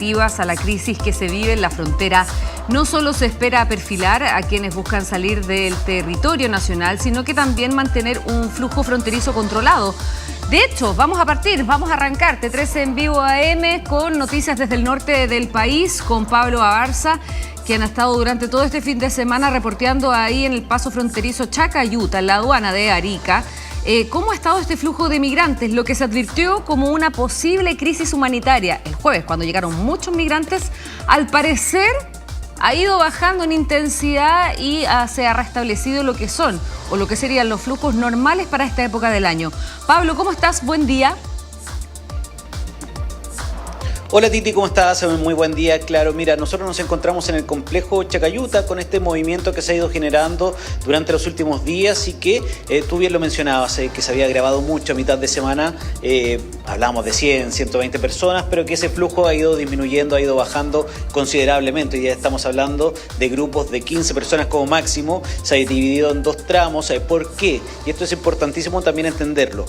A la crisis que se vive en la frontera. No solo se espera perfilar a quienes buscan salir del territorio nacional, sino que también mantener un flujo fronterizo controlado. De hecho, vamos a arrancar T13 en vivo AM con noticias desde el norte del país, con Pablo Abarza, quien ha estado durante todo este fin de semana reporteando ahí en el paso fronterizo Chacayuta, en la aduana de Arica. ¿Cómo ha estado este flujo de migrantes? Lo que se advirtió como una posible crisis humanitaria el jueves, cuando llegaron muchos migrantes, al parecer ha ido bajando en intensidad y se ha restablecido lo que son o lo que serían los flujos normales para esta época del año. Pablo, ¿cómo estás? Buen día. Hola Titi, ¿cómo estás? Muy buen día. Claro, mira, nosotros nos encontramos en el complejo Chacayuta con este movimiento que se ha ido generando durante los últimos días y que tú bien lo mencionabas, que se había agravado mucho a mitad de semana. Hablábamos de 100, 120 personas, pero que ese flujo ha ido disminuyendo, ha ido bajando considerablemente. Y ya estamos hablando de grupos de 15 personas como máximo. Se ha dividido en dos tramos. ¿Por qué? Y esto es importantísimo también entenderlo.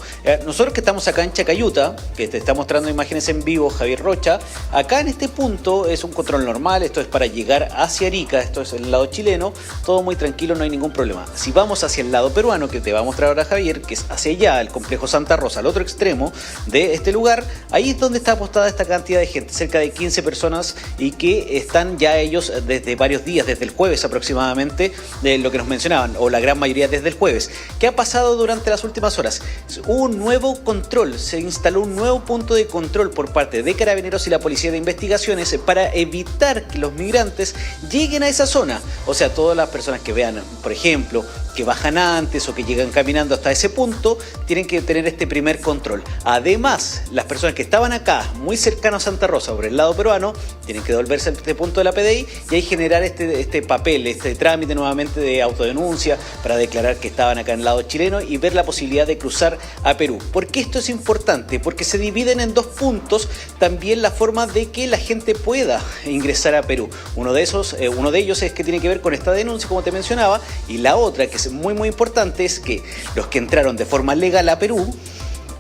Nosotros que estamos acá en Chacayuta, que te está mostrando imágenes en vivo Javier Rocha, acá en este punto es un control normal, esto es para llegar hacia Arica, esto es el lado chileno, todo muy tranquilo, no hay ningún problema. Si vamos hacia el lado peruano, que te va a mostrar ahora Javier, que es hacia allá, el complejo Santa Rosa, al otro extremo de este lugar, ahí es donde está apostada esta cantidad de gente, cerca de 15 personas y que están ya ellos desde varios días, desde el jueves aproximadamente, de lo que nos mencionaban, o la gran mayoría desde el jueves. ¿Qué ha pasado durante las últimas horas? Hubo un nuevo control, se instaló un nuevo punto de control por parte de Carabineros y la Policía de Investigaciones para evitar que los migrantes lleguen a esa zona. O sea, todas las personas que vean, por ejemplo, que bajan antes o que llegan caminando hasta ese punto, tienen que tener este primer control. Además, las personas que estaban acá, muy cercanos a Santa Rosa, por el lado peruano, tienen que devolverse a este punto de la PDI y ahí generar este papel, este trámite nuevamente de autodenuncia para declarar que estaban acá en el lado chileno y ver la posibilidad de cruzar a Perú. ¿Por qué esto es importante? Porque se dividen en dos puntos también la forma de que la gente pueda ingresar a Perú. Uno de ellos es que tiene que ver con esta denuncia, como te mencionaba, y la otra, que es muy importante, es que los que entraron de forma legal a Perú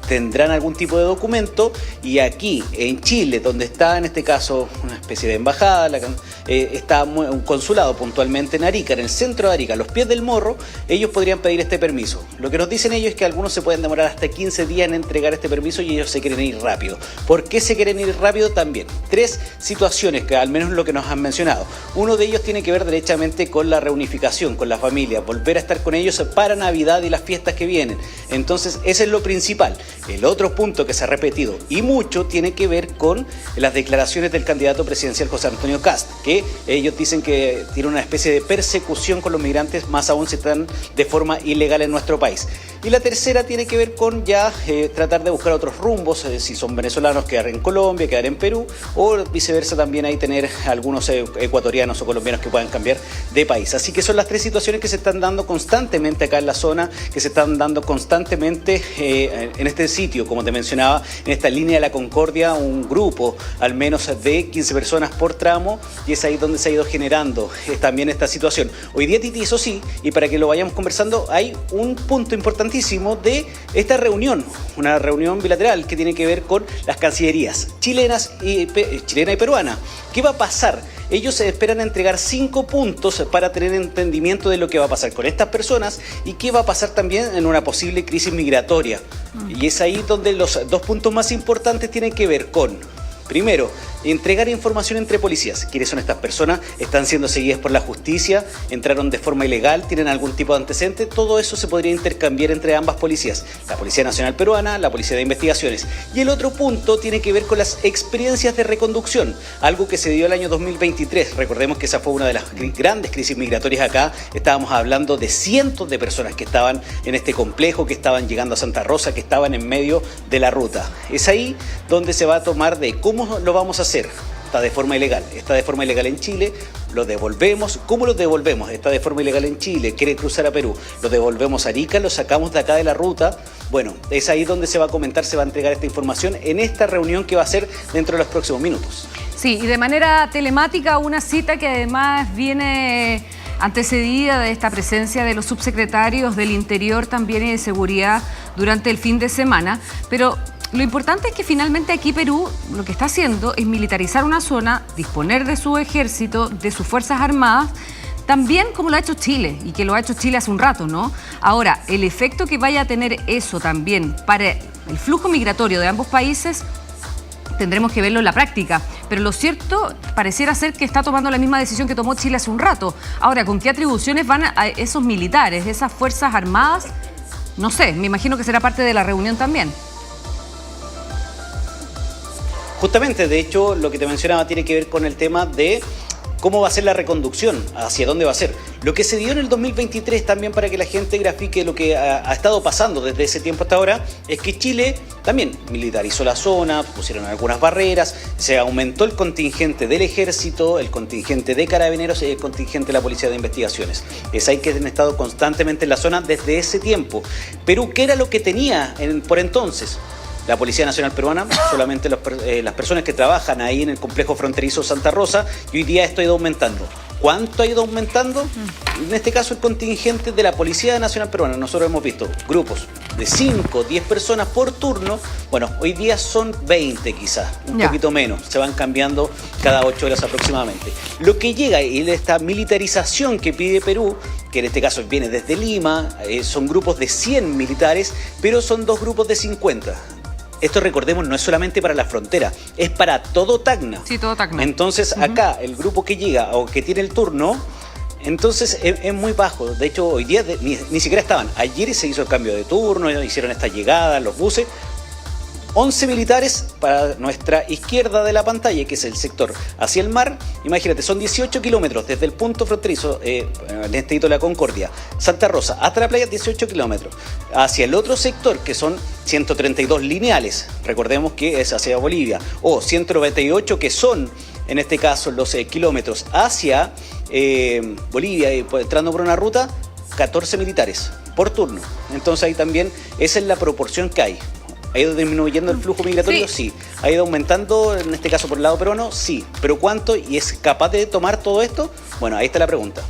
tendrán algún tipo de documento y aquí en Chile, donde está en este caso una especie de embajada, está un consulado puntualmente en Arica, en el centro de Arica, a los pies del morro, ellos podrían pedir este permiso. Lo que nos dicen ellos es que algunos se pueden demorar hasta 15 días en entregar este permiso y ellos se quieren ir rápido. ¿Por qué se quieren ir rápido también? Tres situaciones que al menos lo que nos han mencionado. Uno de ellos tiene que ver derechamente con la reunificación, con la familia, volver a estar con ellos para Navidad y las fiestas que vienen. Entonces, ese es lo principal. El otro punto que se ha repetido y mucho tiene que ver con las declaraciones del candidato presidencial José Antonio Kast, que ellos dicen que tiene una especie de persecución con los migrantes, más aún si están de forma ilegal en nuestro país. Y la tercera tiene que ver con ya tratar de buscar otros rumbos, si son venezolanos quedar en Colombia, quedar en Perú, o viceversa también ahí tener algunos ecuatorianos o colombianos que puedan cambiar de país. Así que son las tres situaciones que se están dando constantemente acá en la zona, que se están dando constantemente en este sitio, como te mencionaba, en esta línea de la Concordia, un grupo al menos de 15 personas por tramo, y es ahí donde se ha ido generando también esta situación. Hoy día, Titi, eso sí, y para que lo vayamos conversando, hay un punto importantísimo de esta reunión, una reunión bilateral que tiene que ver con las cancillerías chilena y peruana. ¿Qué va a pasar? Ellos esperan entregar 5 puntos para tener entendimiento de lo que va a pasar con estas personas y qué va a pasar también en una posible crisis migratoria. Y es ahí donde los dos puntos más importantes tienen que ver con, primero, entregar información entre policías. ¿Quiénes son estas personas? ¿Están siendo seguidas por la justicia? ¿Entraron de forma ilegal? ¿Tienen algún tipo de antecedente? Todo eso se podría intercambiar entre ambas policías. La Policía Nacional Peruana, la Policía de Investigaciones. Y el otro punto tiene que ver con las experiencias de reconducción. Algo que se dio el año 2023. Recordemos que esa fue una de las grandes crisis migratorias acá. Estábamos hablando de cientos de personas que estaban en este complejo, que estaban llegando a Santa Rosa, que estaban en medio de la ruta. Es ahí donde se va a tomar de cómo lo vamos a hacer. Está de forma ilegal, está de forma ilegal en Chile, lo devolvemos. ¿Cómo lo devolvemos? Está de forma ilegal en Chile, quiere cruzar a Perú, lo devolvemos a Arica, lo sacamos de acá de la ruta. Bueno, es ahí donde se va a comentar, se va a entregar esta información en esta reunión que va a ser dentro de los próximos minutos. Sí, y de manera telemática, una cita que además viene antecedida de esta presencia de los subsecretarios del Interior también y de Seguridad durante el fin de semana, pero Lo importante es que finalmente aquí Perú lo que está haciendo es militarizar una zona, disponer de su ejército, de sus fuerzas armadas, también como lo ha hecho Chile, y que lo ha hecho Chile hace un rato, ¿no? Ahora, el efecto que vaya a tener eso también para el flujo migratorio de ambos países, tendremos que verlo en la práctica. Pero lo cierto pareciera ser que está tomando la misma decisión que tomó Chile hace un rato. Ahora, ¿con qué atribuciones van a esos militares, esas fuerzas armadas? No sé, me imagino que será parte de la reunión también. Justamente, de hecho, lo que te mencionaba tiene que ver con el tema de cómo va a ser la reconducción, hacia dónde va a ser. Lo que se dio en el 2023 también, para que la gente grafique lo que ha estado pasando desde ese tiempo hasta ahora, es que Chile también militarizó la zona, pusieron algunas barreras, se aumentó el contingente del ejército, el contingente de carabineros y el contingente de la policía de investigaciones. Es ahí que han estado constantemente en la zona desde ese tiempo. Perú, ¿qué era lo que tenía por entonces? La Policía Nacional Peruana, solamente las personas que trabajan ahí en el complejo fronterizo Santa Rosa, y hoy día esto ha ido aumentando. ¿Cuánto ha ido aumentando? En este caso, el contingente de la Policía Nacional Peruana. Nosotros hemos visto grupos de 5 o 10 personas por turno. Bueno, hoy día son 20 quizás, un poquito menos. Se van cambiando cada 8 horas aproximadamente. Lo que llega y esta militarización que pide Perú, que en este caso viene desde Lima, son grupos de 100 militares, pero son 2 grupos de 50. Esto, recordemos, no es solamente para la frontera, es para todo Tacna. Sí, todo Tacna. Entonces, acá, el grupo que llega o que tiene el turno, entonces es muy bajo. De hecho, hoy día ni siquiera estaban. Ayer se hizo el cambio de turno, hicieron esta llegada, los buses. 11 militares para nuestra izquierda de la pantalla, que es el sector hacia el mar. Imagínate, son 18 kilómetros desde el punto fronterizo, en este hito de la Concordia, Santa Rosa, hasta la playa, 18 kilómetros. Hacia el otro sector, que son 132 lineales, recordemos que es hacia Bolivia, o 198, que son, en este caso, los kilómetros hacia Bolivia, y entrando por una ruta, 14 militares por turno. Entonces ahí también esa es la proporción que hay. ¿Ha ido disminuyendo el flujo migratorio? Sí. ¿Ha ido aumentando, en este caso por el lado peruano? Sí. ¿Pero cuánto? ¿Y es capaz de tomar todo esto? Bueno, ahí está la pregunta.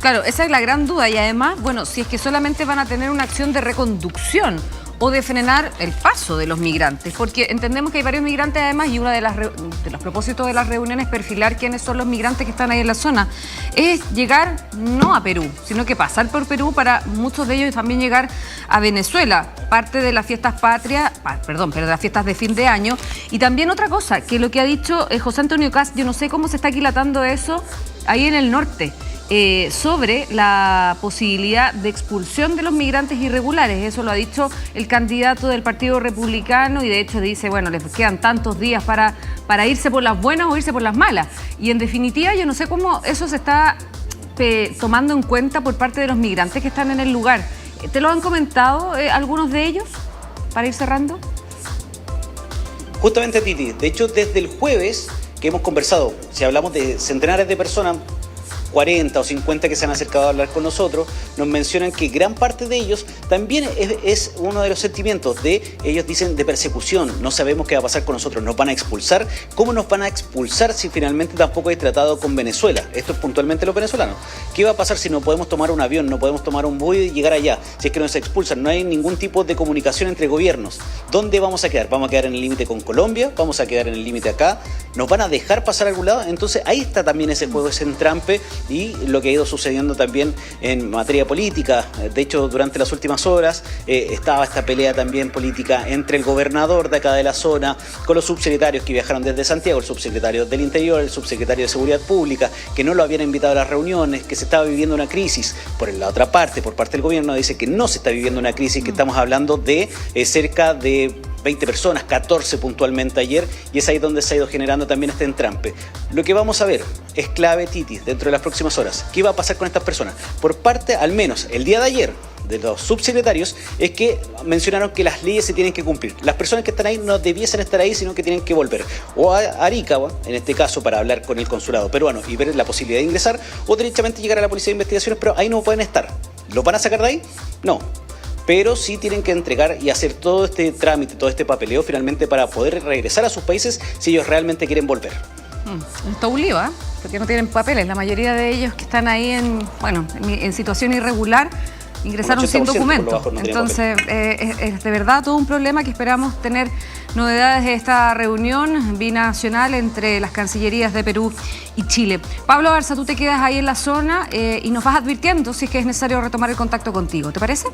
Claro, esa es la gran duda. Y además, bueno, si es que solamente van a tener una acción de reconducción o de frenar el paso de los migrantes, porque entendemos que hay varios migrantes además, y uno de los propósitos de las reuniones es perfilar quiénes son los migrantes que están ahí en la zona. Es llegar no a Perú, sino que pasar por Perú, para muchos de ellos también llegar a Venezuela, parte de las fiestas patrias, pero de las fiestas de fin de año. Y también otra cosa, que lo que ha dicho José Antonio Kast, yo no sé cómo se está aquilatando eso ahí en el norte, sobre la posibilidad de expulsión de los migrantes irregulares. Eso lo ha dicho el candidato del Partido Republicano, y de hecho dice, bueno, les quedan tantos días para irse por las buenas o irse por las malas. Y en definitiva, yo no sé cómo eso se está tomando en cuenta por parte de los migrantes que están en el lugar. ¿Te lo han comentado algunos de ellos, para ir cerrando? Justamente, Titi, de hecho, desde el jueves que hemos conversado, si hablamos de centenares de personas, 40 o 50 que se han acercado a hablar con nosotros, nos mencionan que gran parte de ellos también es uno de los sentimientos de, ellos dicen, de persecución. No sabemos qué va a pasar con nosotros, nos van a expulsar. ¿Cómo nos van a expulsar si finalmente tampoco hay tratado con Venezuela? Esto es puntualmente los venezolanos. ¿Qué va a pasar si no podemos tomar un avión, no podemos tomar un vuelo y llegar allá? Si es que nos expulsan, no hay ningún tipo de comunicación entre gobiernos. ¿Dónde vamos a quedar? ¿Vamos a quedar en el límite con Colombia? ¿Vamos a quedar en el límite acá? ¿Nos van a dejar pasar a algún lado? Entonces ahí está también ese juego, ese entrampe, y lo que ha ido sucediendo también en materia política. De hecho, durante las últimas horas estaba esta pelea también política entre el gobernador de acá de la zona con los subsecretarios que viajaron desde Santiago, el subsecretario del Interior, el subsecretario de Seguridad Pública, que no lo habían invitado a las reuniones, que se estaba viviendo una crisis. Por la otra parte, por parte del gobierno, dice que no se está viviendo una crisis, que estamos hablando de cerca de 20 personas, 14 puntualmente ayer, y es ahí donde se ha ido generando también este entrampe. Lo que vamos a ver es clave, Titi, dentro de las próximas horas. ¿Qué va a pasar con estas personas? Por parte, al menos el día de ayer, de los subsecretarios, es que mencionaron que las leyes se tienen que cumplir. Las personas que están ahí no debiesen estar ahí, sino que tienen que volver o a Arica, en este caso, para hablar con el consulado peruano y ver la posibilidad de ingresar, o derechamente llegar a la Policía de Investigaciones, pero ahí no pueden estar. ¿Los van a sacar de ahí? No. Pero sí tienen que entregar y hacer todo este trámite, todo este papeleo finalmente para poder regresar a sus países si ellos realmente quieren volver. Está un lío, ¿eh? Porque no tienen papeles. La mayoría de ellos que están ahí en situación irregular, ingresaron sin documento. Entonces, es de verdad todo un problema que esperamos tener novedades de esta reunión binacional entre las cancillerías de Perú y Chile. Pablo Abarza, tú te quedas ahí en la zona y nos vas advirtiendo si es que es necesario retomar el contacto contigo. ¿Te parece?